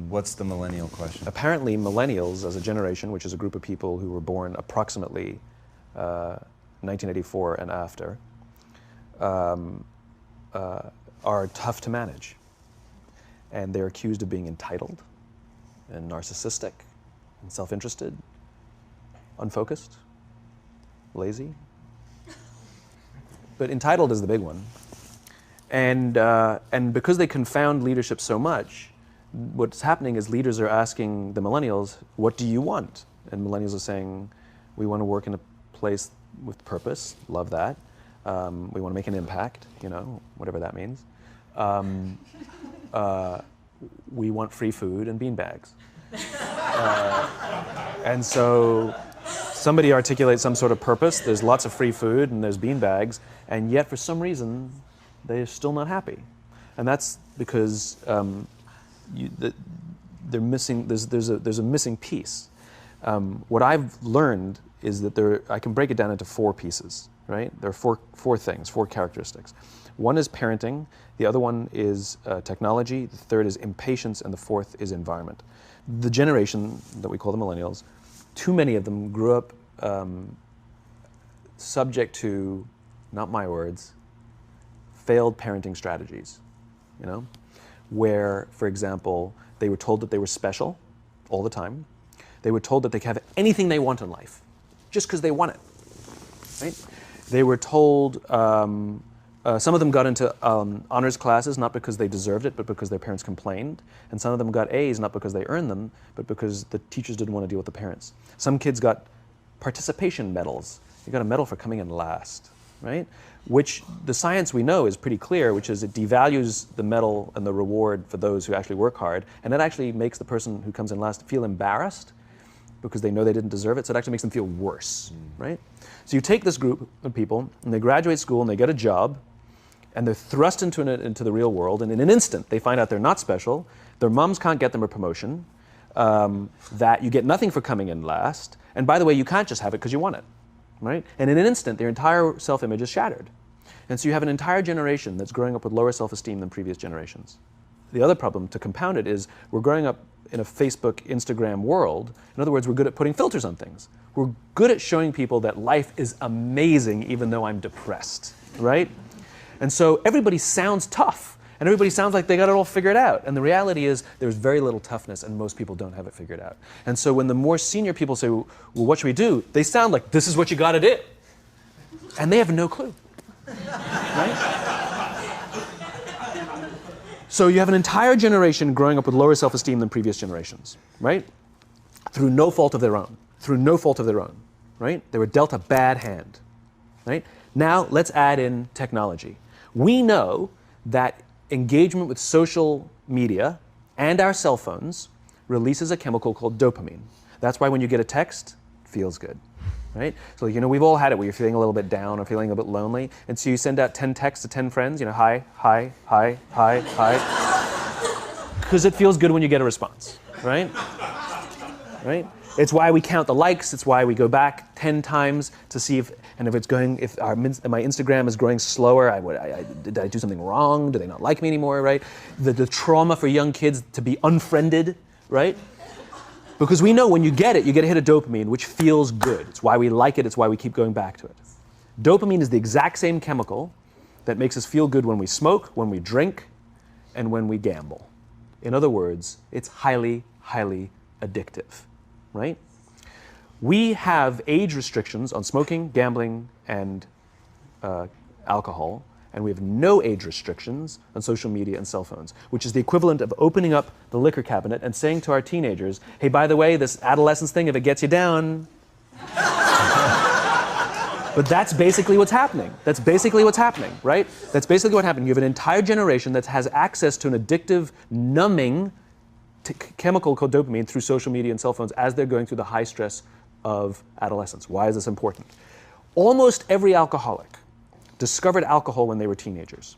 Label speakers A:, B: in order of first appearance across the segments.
A: What's the millennial question?
B: Apparently, millennials as a generation, which is a group of people who were born approximately 1984 and after, are tough to manage. And they're accused of being entitled and narcissistic and self-interested, unfocused, lazy. But entitled is the big one. And because they confound leadership so much, what's happening is leaders are asking the millennials, what do you want? And millennials are saying, we want to work in a place with purpose, love that. We want to make an impact, whatever that means. We want free food and beanbags. And so somebody articulates some sort of purpose, there's lots of free food and there's beanbags, and yet for some reason, they're still not happy. And that's because they're missing, there's a missing piece. What I've learned is that I can break it down into 4 pieces, right? There are four things, 4 characteristics. One is parenting, the other one is technology, the third is impatience, and the fourth is environment. The generation that we call the millennials, too many of them grew up subject to, not my words, failed parenting strategies, where, for example, they were told that they were special all the time. They were told that they could have anything they want in life, just because they want it, right? They were told, some of them got into honors classes, not because they deserved it, but because their parents complained. And some of them got A's, not because they earned them, but because the teachers didn't want to deal with the parents. Some kids got participation medals. You got a medal for coming in last, right? Which the science we know is pretty clear, which is it devalues the medal and the reward for those who actually work hard. And it actually makes the person who comes in last feel embarrassed because they know they didn't deserve it. So it actually makes them feel worse, right? So you take this group of people and they graduate school and they get a job and they're thrust into the real world, and in an instant they find out they're not special, their moms can't get them a promotion, that you get nothing for coming in last, and by the way, you can't just have it because you want it, right? And in an instant, their entire self-image is shattered. And so you have an entire generation that's growing up with lower self-esteem than previous generations. The other problem, to compound it, is we're growing up in a Facebook, Instagram world. In other words, we're good at putting filters on things. We're good at showing people that life is amazing even though I'm depressed, right? And so everybody sounds tough, and everybody sounds like they got it all figured out. And the reality is there's very little toughness, and most people don't have it figured out. And so when the more senior people say, well, what should we do? They sound like, this is what you got to do. And they have no clue, right? So you have an entire generation growing up with lower self-esteem than previous generations, right? Through no fault of their own, right? They were dealt a bad hand, right? Now let's add in technology. We know that engagement with social media and our cell phones releases a chemical called dopamine. That's why when you get a text, it feels good, right? So we've all had it where you're feeling a little bit down or feeling a bit lonely, and so you send out 10 texts to 10 friends, hi, hi, hi, hi, hi, because it feels good when you get a response, right? Right? It's why we count the likes. It's why we go back 10 times to see if my Instagram is growing slower, did I do something wrong? Do they not like me anymore, right? The trauma for young kids to be unfriended, right? Because we know when you get a hit of dopamine, which feels good. It's why we like it. It's why we keep going back to it. Dopamine is the exact same chemical that makes us feel good when we smoke, when we drink, and when we gamble. In other words, it's highly, highly addictive, right? We have age restrictions on smoking, gambling, and alcohol, and we have no age restrictions on social media and cell phones, which is the equivalent of opening up the liquor cabinet and saying to our teenagers, hey, by the way, this adolescence thing, if it gets you down. But that's basically what's happening. Right? That's basically what happened. You have an entire generation that has access to an addictive, numbing chemical called dopamine through social media and cell phones as they're going through the high stress of adolescence. Why is this important? Almost every alcoholic discovered alcohol when they were teenagers.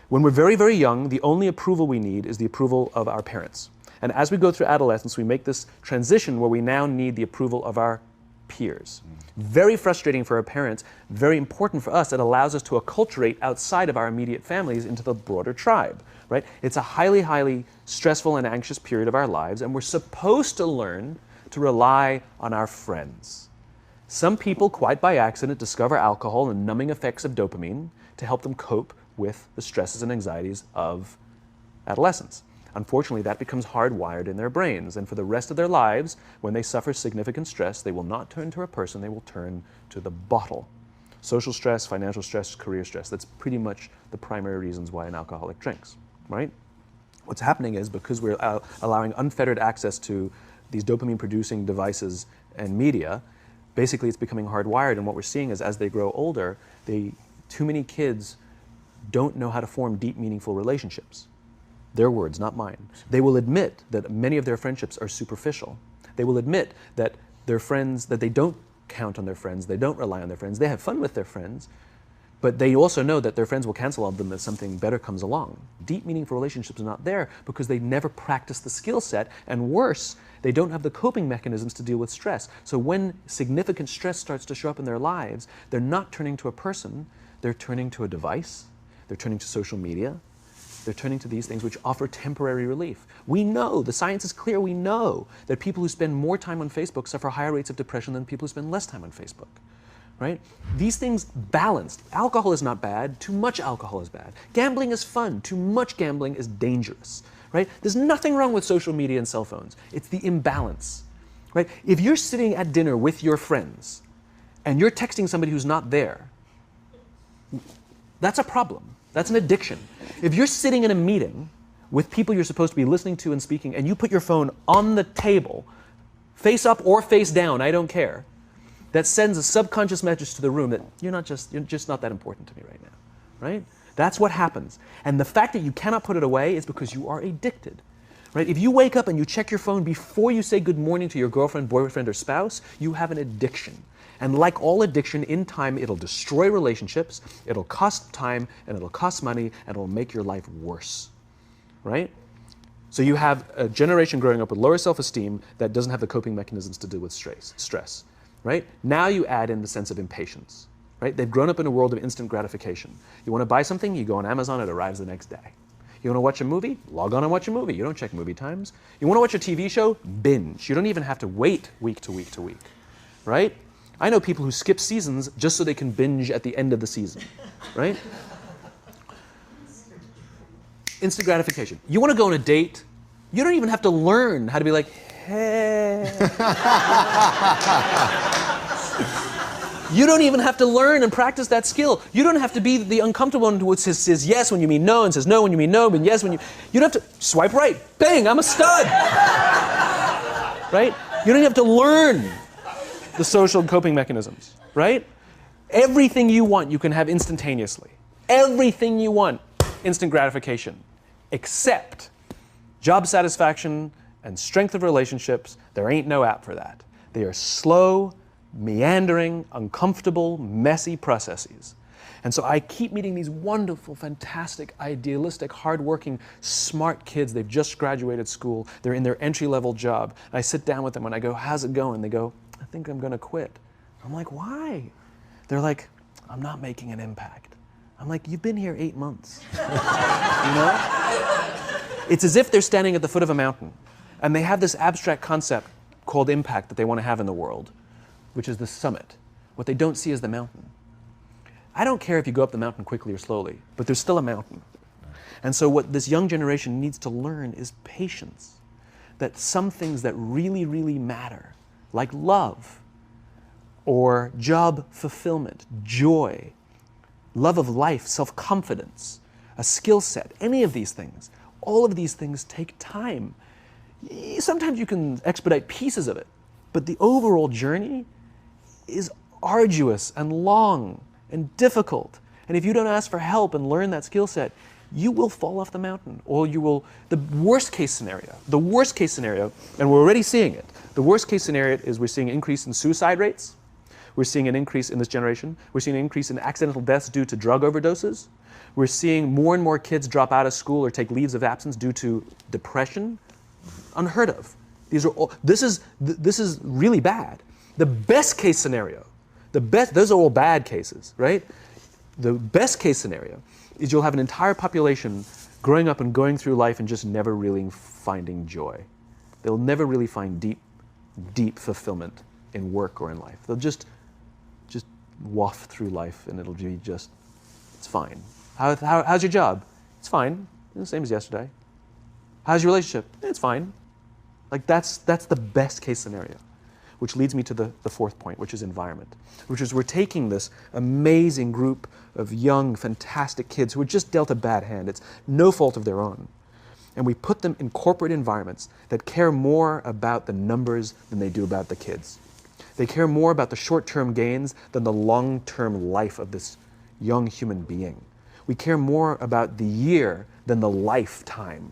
B: When we're very, very young, the only approval we need is the approval of our parents. And as we go through adolescence, we make this transition where we now need the approval of our peers. Very frustrating for our parents, very important for us. It allows us to acculturate outside of our immediate families into the broader tribe. right? It's a highly, highly stressful and anxious period of our lives, and we're supposed to learn to rely on our friends. Some people, quite by accident, discover alcohol and numbing effects of dopamine to help them cope with the stresses and anxieties of adolescence. Unfortunately, that becomes hardwired in their brains, and for the rest of their lives, when they suffer significant stress, they will not turn to a person, they will turn to the bottle. Social stress, financial stress, career stress, that's pretty much the primary reasons why an alcoholic drinks, right? What's happening is because we're allowing unfettered access to these dopamine-producing devices and media, basically it's becoming hardwired, and what we're seeing is as they grow older, too many kids don't know how to form deep, meaningful relationships. Their words, not mine. They will admit that many of their friendships are superficial. They will admit that their friends, that they don't count on their friends, they don't rely on their friends, they have fun with their friends, but they also know that their friends will cancel on them if something better comes along. Deep, meaningful relationships are not there because they never practice the skill set, and worse, they don't have the coping mechanisms to deal with stress. So when significant stress starts to show up in their lives, they're not turning to a person, they're turning to a device, they're turning to social media, they're turning to these things which offer temporary relief. We know, the science is clear, we know that people who spend more time on Facebook suffer higher rates of depression than people who spend less time on Facebook, right? These things balanced. Alcohol is not bad, too much alcohol is bad. Gambling is fun, too much gambling is dangerous, right? There's nothing wrong with social media and cell phones. It's the imbalance, right? If you're sitting at dinner with your friends and you're texting somebody who's not there, that's a problem. That's an addiction. If you're sitting in a meeting with people you're supposed to be listening to and speaking, and you put your phone on the table, face up or face down, I don't care, that sends a subconscious message to the room that you're just not that important to me right now, right? That's what happens. And the fact that you cannot put it away is because you are addicted, right? If you wake up and you check your phone before you say good morning to your girlfriend, boyfriend, or spouse, you have an addiction. And like all addiction, in time, it'll destroy relationships, it'll cost time, and it'll cost money, and it'll make your life worse, right? So you have a generation growing up with lower self-esteem that doesn't have the coping mechanisms to deal with stress, right? Now you add in the sense of impatience, right? They've grown up in a world of instant gratification. You want to buy something, you go on Amazon, it arrives the next day. You want to watch a movie? Log on and watch a movie. You don't check movie times. You want to watch a TV show? Binge. You don't even have to wait week to week to week, right? I know people who skip seasons just so they can binge at the end of the season, right? Instant gratification. You want to go on a date? You don't even have to learn how to be like, hey. You don't even have to learn and practice that skill. You don't have to be the uncomfortable one who says yes when you mean no and says no when you mean no, but yes when you... You don't have to swipe right. Bang, I'm a stud. Right? You don't have to learn the social coping mechanisms, right? Everything you want, you can have instantaneously. Everything you want, instant gratification. Except job satisfaction and strength of relationships, there ain't no app for that. They are slow, meandering, uncomfortable, messy processes. And so I keep meeting these wonderful, fantastic, idealistic, hardworking, smart kids. They've just graduated school. They're in their entry-level job. And I sit down with them and I go, how's it going? They go, I think I'm going to quit. I'm like, why? They're like, I'm not making an impact. I'm like, you've been here 8 months. You know? It's as if they're standing at the foot of a mountain and they have this abstract concept called impact that they want to have in the world, which is the summit. What they don't see is the mountain. I don't care if you go up the mountain quickly or slowly, but there's still a mountain. And so what this young generation needs to learn is patience. That some things that really, really matter, like love, or job fulfillment, joy, love of life, self-confidence, a skill set, any of these things, all of these things take time. Sometimes you can expedite pieces of it, but the overall journey is arduous and long and difficult. And if you don't ask for help and learn that skill set, you will fall off the mountain, or you will, the worst case scenario, and we're already seeing it, the worst case scenario is we're seeing an increase in suicide rates, we're seeing an increase in this generation, we're seeing an increase in accidental deaths due to drug overdoses, we're seeing more and more kids drop out of school or take leaves of absence due to depression, unheard of. These are all, this is really bad. The best case scenario, those are all bad cases, right? The best case scenario is you'll have an entire population growing up and going through life and just never really finding joy. They'll never really find deep fulfillment in work or in life. They'll just waft through life and it'll be just, it's fine. How's your job? It's fine. The same as yesterday. How's your relationship? It's fine. Like that's the best case scenario, which leads me to the fourth point, which is environment, which is we're taking this amazing group of young, fantastic kids who are just dealt a bad hand. It's no fault of their own. And we put them in corporate environments that care more about the numbers than they do about the kids. They care more about the short-term gains than the long-term life of this young human being. We care more about the year than the lifetime,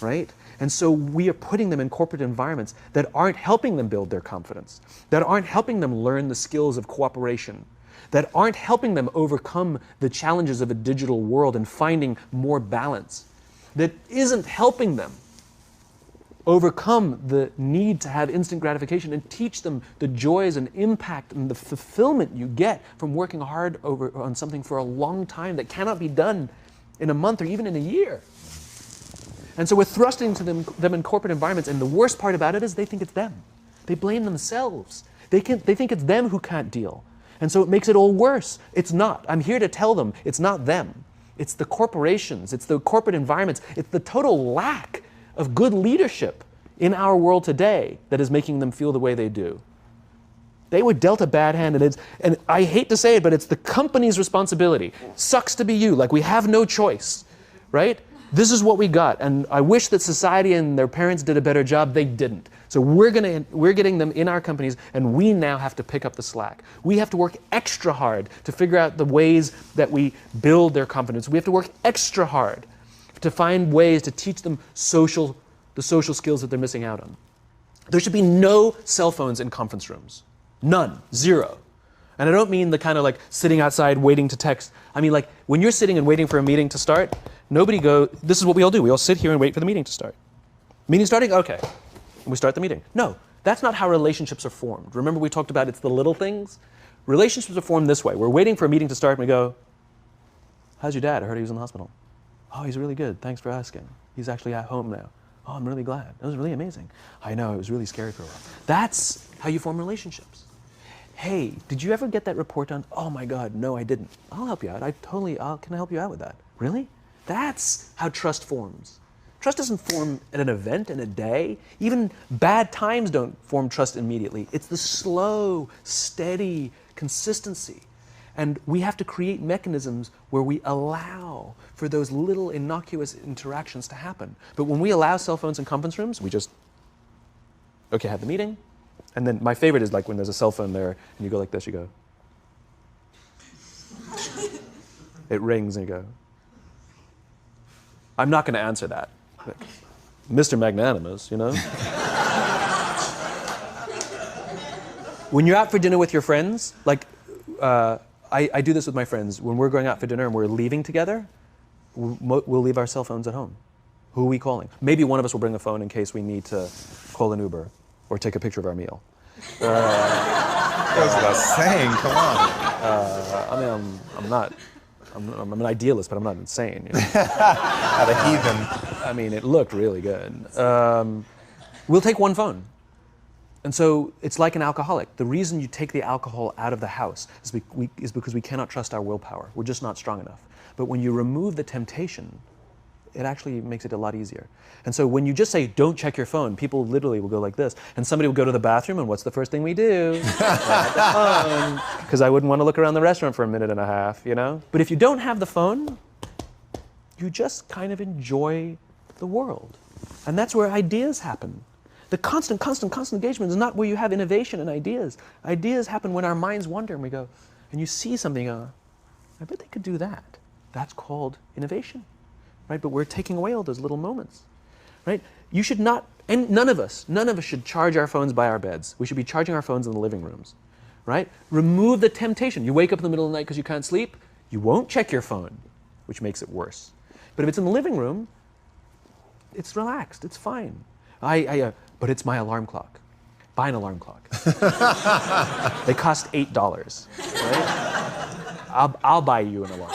B: right? And so we are putting them in corporate environments that aren't helping them build their confidence, that aren't helping them learn the skills of cooperation, that aren't helping them overcome the challenges of a digital world and finding more balance, that isn't helping them overcome the need to have instant gratification and teach them the joys and impact and the fulfillment you get from working hard on something for a long time that cannot be done in a month or even in a year. And so we're thrusting to them in corporate environments, and the worst part about it is they think it's them. They blame themselves. They think it's them who can't deal. And so it makes it all worse. It's not. I'm here to tell them it's not them. It's the corporations, it's the corporate environments, it's the total lack of good leadership in our world today that is making them feel the way they do. They were dealt a bad hand, and I hate to say it, but it's the company's responsibility. Sucks to be you, like we have no choice, right? This is what we got, and I wish that society and their parents did a better job. They didn't. So we're getting them in our companies, and we now have to pick up the slack. We have to work extra hard to figure out the ways that we build their confidence. We have to work extra hard to find ways to teach them the social skills that they're missing out on. There should be no cell phones in conference rooms. None. Zero. And I don't mean the kind of like sitting outside waiting to text. I mean like when you're sitting and waiting for a meeting to start, this is what we all do. We all sit here and wait for the meeting to start. Meeting starting? Okay. And we start the meeting. No, that's not how relationships are formed. Remember we talked about it's the little things? Relationships are formed this way. We're waiting for a meeting to start and we go, how's your dad? I heard he was in the hospital. Oh, he's really good. Thanks for asking. He's actually at home now. Oh, I'm really glad. It was really amazing. I know, it was really scary for a while. That's how you form relationships. Hey, did you ever get that report done? Oh my God, no, I didn't. I'll help you out. Can I help you out with that? Really? That's how trust forms. Trust doesn't form at an event in a day. Even bad times don't form trust immediately. It's the slow, steady consistency. And we have to create mechanisms where we allow for those little innocuous interactions to happen. But when we allow cell phones in conference rooms, we just, okay, have the meeting. And then my favorite is like when there's a cell phone there and you go like this, you go. It rings and you go. I'm not going to answer that. Like, Mr. Magnanimous, you know? When you're out for dinner with your friends, like, I do this with my friends. When we're going out for dinner and we're leaving together, we'll leave our cell phones at home. Who are we calling? Maybe one of us will bring a phone in case we need to call an Uber or take a picture of our meal.
A: That goes without saying, come on.
B: I'm an idealist, but I'm not insane. You know?
A: At a heathen.
B: I mean, it looked really good. We'll take one phone. And so it's like an alcoholic. The reason you take the alcohol out of the house is because we cannot trust our willpower. We're just not strong enough. But when you remove the temptation, it actually makes it a lot easier. And so when you just say, don't check your phone, people literally will go like this. And somebody will go to the bathroom, and what's the first thing we do? Because I wouldn't want to look around the restaurant for a minute and a half, you know? But if you don't have the phone, you just kind of enjoy the world. And that's where ideas happen. The constant engagement is not where you have innovation and ideas. Ideas happen when our minds wander and we go, and you see something, I bet they could do that. That's called innovation, right? But we're taking away all those little moments, right? You should not, and none of us should charge our phones by our beds. We should be charging our phones in the living rooms, right? Remove the temptation. You wake up in the middle of the night because you can't sleep, you won't check your phone, which makes it worse. But if it's in the living room, it's relaxed, it's fine. But it's my alarm clock. Buy an alarm clock. They cost $8, right? I'll buy you an alarm.